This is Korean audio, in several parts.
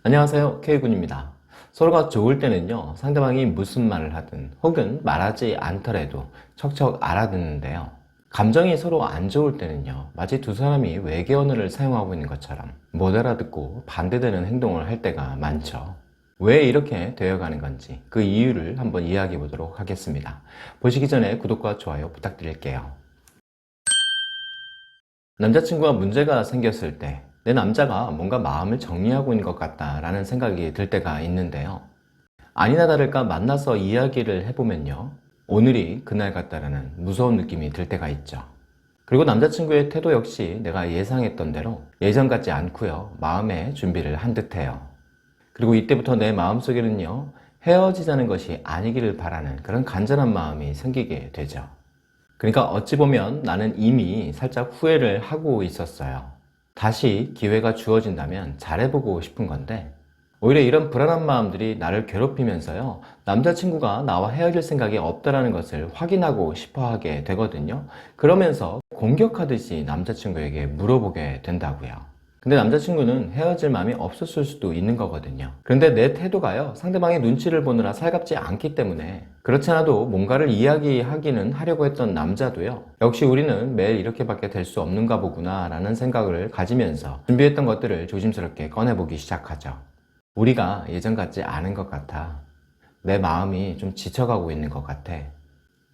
안녕하세요, K군입니다. 서로가 좋을 때는요, 상대방이 무슨 말을 하든 혹은 말하지 않더라도 척척 알아듣는데요. 감정이 서로 안 좋을 때는요, 마치 두 사람이 외계 언어를 사용하고 있는 것처럼 못 알아듣고 반대되는 행동을 할 때가 많죠. 왜 이렇게 되어가는 건지 그 이유를 한번 이야기해 보도록 하겠습니다. 보시기 전에 구독과 좋아요 부탁드릴게요. 남자친구와 문제가 생겼을 때 내 남자가 뭔가 마음을 정리하고 있는 것 같다라는 생각이 들 때가 있는데요. 아니나 다를까 만나서 이야기를 해보면요. 오늘이 그날 같다라는 무서운 느낌이 들 때가 있죠. 그리고 남자친구의 태도 역시 내가 예상했던 대로 예전 같지 않고요. 마음의 준비를 한 듯해요. 그리고 이때부터 내 마음속에는요. 헤어지자는 것이 아니기를 바라는 그런 간절한 마음이 생기게 되죠. 그러니까 어찌 보면 나는 이미 살짝 후회를 하고 있었어요. 다시 기회가 주어진다면 잘해보고 싶은 건데 오히려 이런 불안한 마음들이 나를 괴롭히면서요, 남자친구가 나와 헤어질 생각이 없다라는 것을 확인하고 싶어 하게 되거든요. 그러면서 공격하듯이 남자친구에게 물어보게 된다고요. 근데 남자친구는 헤어질 마음이 없었을 수도 있는 거거든요. 그런데 내 태도가요, 상대방의 눈치를 보느라 살갑지 않기 때문에 그렇지 않아도 뭔가를 이야기하기는 하려고 했던 남자도요, 역시 우리는 매일 이렇게밖에 될 수 없는가 보구나 라는 생각을 가지면서 준비했던 것들을 조심스럽게 꺼내보기 시작하죠. 우리가 예전 같지 않은 것 같아. 내 마음이 좀 지쳐가고 있는 것 같아.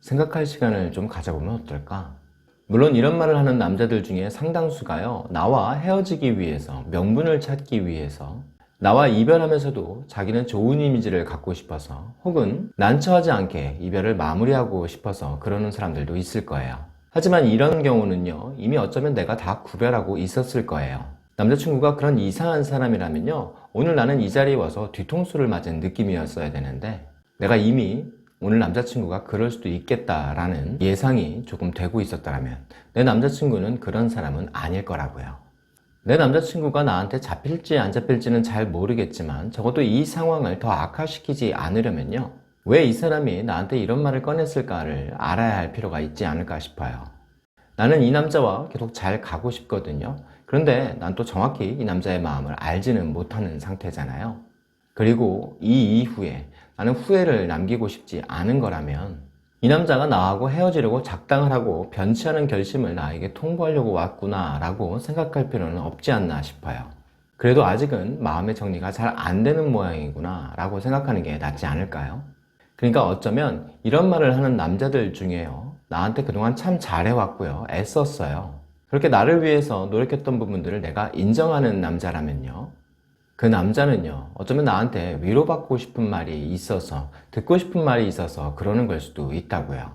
생각할 시간을 좀 가져보면 어떨까? 물론 이런 말을 하는 남자들 중에 상당수가요, 나와 헤어지기 위해서, 명분을 찾기 위해서, 나와 이별하면서도 자기는 좋은 이미지를 갖고 싶어서, 혹은 난처하지 않게 이별을 마무리하고 싶어서 그러는 사람들도 있을 거예요. 하지만 이런 경우는요, 이미 어쩌면 내가 다 구별하고 있었을 거예요. 남자친구가 그런 이상한 사람이라면요, 오늘 나는 이 자리에 와서 뒤통수를 맞은 느낌이었어야 되는데 내가 이미 오늘 남자친구가 그럴 수도 있겠다라는 예상이 조금 되고 있었다면 내 남자친구는 그런 사람은 아닐 거라고요. 내 남자친구가 나한테 잡힐지 안 잡힐지는 잘 모르겠지만 적어도 이 상황을 더 악화시키지 않으려면요, 왜 이 사람이 나한테 이런 말을 꺼냈을까를 알아야 할 필요가 있지 않을까 싶어요. 나는 이 남자와 계속 잘 가고 싶거든요. 그런데 난 또 정확히 이 남자의 마음을 알지는 못하는 상태잖아요. 그리고 이 이후에 나는 후회를 남기고 싶지 않은 거라면 이 남자가 나하고 헤어지려고 작당을 하고 변치하는 결심을 나에게 통보하려고 왔구나 라고 생각할 필요는 없지 않나 싶어요. 그래도 아직은 마음의 정리가 잘 안 되는 모양이구나 라고 생각하는 게 낫지 않을까요? 그러니까 어쩌면 이런 말을 하는 남자들 중에요, 나한테 그동안 참 잘해왔고요, 애썼어요, 그렇게 나를 위해서 노력했던 부분들을 내가 인정하는 남자라면요, 그 남자는요, 어쩌면 나한테 위로받고 싶은 말이 있어서, 듣고 싶은 말이 있어서 그러는 걸 수도 있다고요.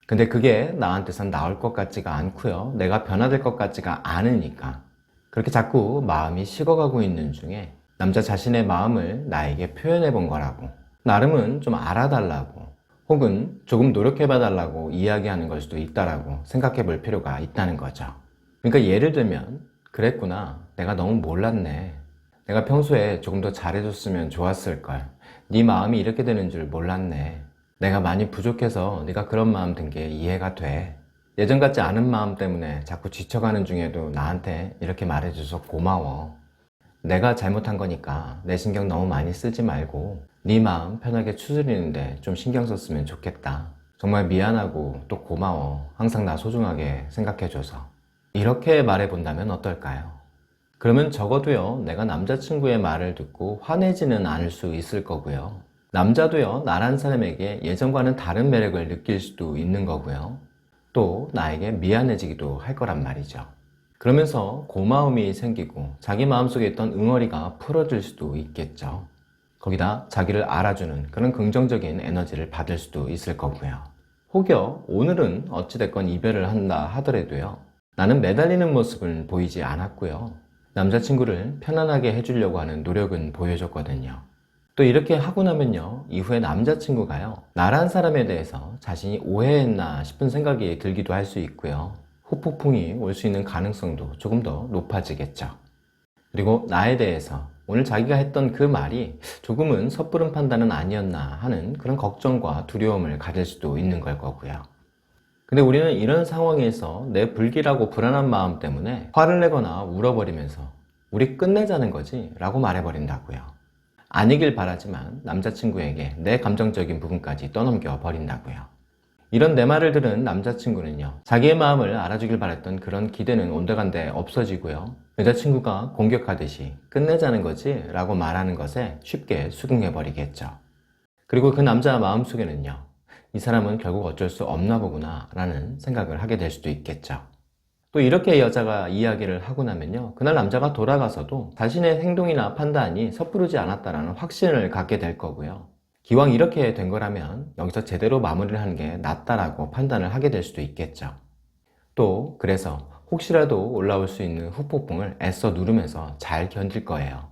근데 그게 나한테선 나올 것 같지가 않고요, 내가 변화될 것 같지가 않으니까 그렇게 자꾸 마음이 식어가고 있는 중에 남자 자신의 마음을 나에게 표현해 본 거라고, 나름은 좀 알아달라고, 혹은 조금 노력해봐 달라고 이야기하는 걸 수도 있다라고 생각해 볼 필요가 있다는 거죠. 그러니까 예를 들면, 그랬구나, 내가 너무 몰랐네, 내가 평소에 조금 더 잘해줬으면 좋았을걸, 네 마음이 이렇게 되는 줄 몰랐네, 내가 많이 부족해서 네가 그런 마음 든 게 이해가 돼, 예전 같지 않은 마음 때문에 자꾸 지쳐가는 중에도 나한테 이렇게 말해줘서 고마워, 내가 잘못한 거니까 내 신경 너무 많이 쓰지 말고 네 마음 편하게 추스리는데 좀 신경 썼으면 좋겠다, 정말 미안하고 또 고마워, 항상 나 소중하게 생각해줘서, 이렇게 말해본다면 어떨까요? 그러면 적어도요, 내가 남자친구의 말을 듣고 화내지는 않을 수 있을 거고요, 남자도요, 나란 사람에게 예전과는 다른 매력을 느낄 수도 있는 거고요, 또 나에게 미안해지기도 할 거란 말이죠. 그러면서 고마움이 생기고 자기 마음속에 있던 응어리가 풀어질 수도 있겠죠. 거기다 자기를 알아주는 그런 긍정적인 에너지를 받을 수도 있을 거고요. 혹여 오늘은 어찌됐건 이별을 한다 하더라도요, 나는 매달리는 모습은 보이지 않았고요, 남자친구를 편안하게 해주려고 하는 노력은 보여줬거든요. 또 이렇게 하고 나면요, 이후에 남자친구가요, 나란 사람에 대해서 자신이 오해했나 싶은 생각이 들기도 할 수 있고요, 후폭풍이 올 수 있는 가능성도 조금 더 높아지겠죠. 그리고 나에 대해서 오늘 자기가 했던 그 말이 조금은 섣부른 판단은 아니었나 하는 그런 걱정과 두려움을 가질 수도 있는 걸 거고요. 근데 우리는 이런 상황에서 내 불길하고 불안한 마음 때문에 화를 내거나 울어버리면서 우리 끝내자는 거지 라고 말해버린다고요. 아니길 바라지만 남자친구에게 내 감정적인 부분까지 떠넘겨 버린다고요. 이런 내 말을 들은 남자친구는요, 자기의 마음을 알아주길 바랬던 그런 기대는 온데간데 없어지고요, 여자친구가 공격하듯이 끝내자는 거지 라고 말하는 것에 쉽게 수긍해버리겠죠. 그리고 그 남자 마음속에는요, 이 사람은 결국 어쩔 수 없나 보구나 라는 생각을 하게 될 수도 있겠죠. 또 이렇게 여자가 이야기를 하고 나면요, 그날 남자가 돌아가서도 자신의 행동이나 판단이 섣부르지 않았다는 확신을 갖게 될 거고요. 기왕 이렇게 된 거라면 여기서 제대로 마무리를 하는 게 낫다라고 판단을 하게 될 수도 있겠죠. 또 그래서 혹시라도 올라올 수 있는 후폭풍을 애써 누르면서 잘 견딜 거예요.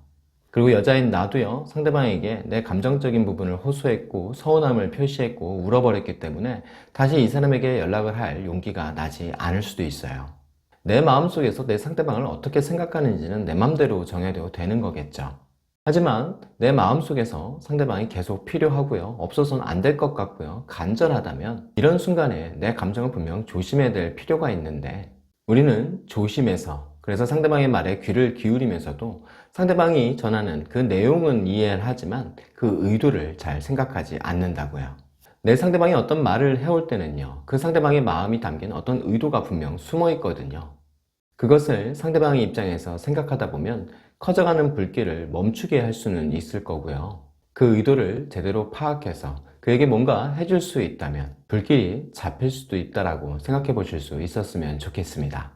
그리고 여자인 나도요, 상대방에게 내 감정적인 부분을 호소했고 서운함을 표시했고 울어버렸기 때문에 다시 이 사람에게 연락을 할 용기가 나지 않을 수도 있어요. 내 마음속에서 내 상대방을 어떻게 생각하는지는 내 맘대로 정해도 되는 거겠죠. 하지만 내 마음속에서 상대방이 계속 필요하고요, 없어서는 안 될 것 같고요, 간절하다면 이런 순간에 내 감정을 분명 조심해야 될 필요가 있는데, 우리는 조심해서, 그래서 상대방의 말에 귀를 기울이면서도 상대방이 전하는 그 내용은 이해를 하지만 그 의도를 잘 생각하지 않는다고요. 내 상대방이 어떤 말을 해올 때는요, 그 상대방의 마음이 담긴 어떤 의도가 분명 숨어 있거든요. 그것을 상대방의 입장에서 생각하다 보면 커져가는 불길을 멈추게 할 수는 있을 거고요. 그 의도를 제대로 파악해서 그에게 뭔가 해줄 수 있다면 불길이 잡힐 수도 있다라고 생각해 보실 수 있었으면 좋겠습니다.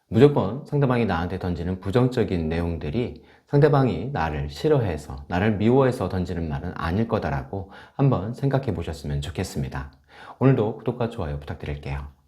무조건 상대방이 나한테 던지는 부정적인 내용들이 상대방이 나를 싫어해서, 나를 미워해서 던지는 말은 아닐 거다라고 한번 생각해 보셨으면 좋겠습니다. 오늘도 구독과 좋아요 부탁드릴게요.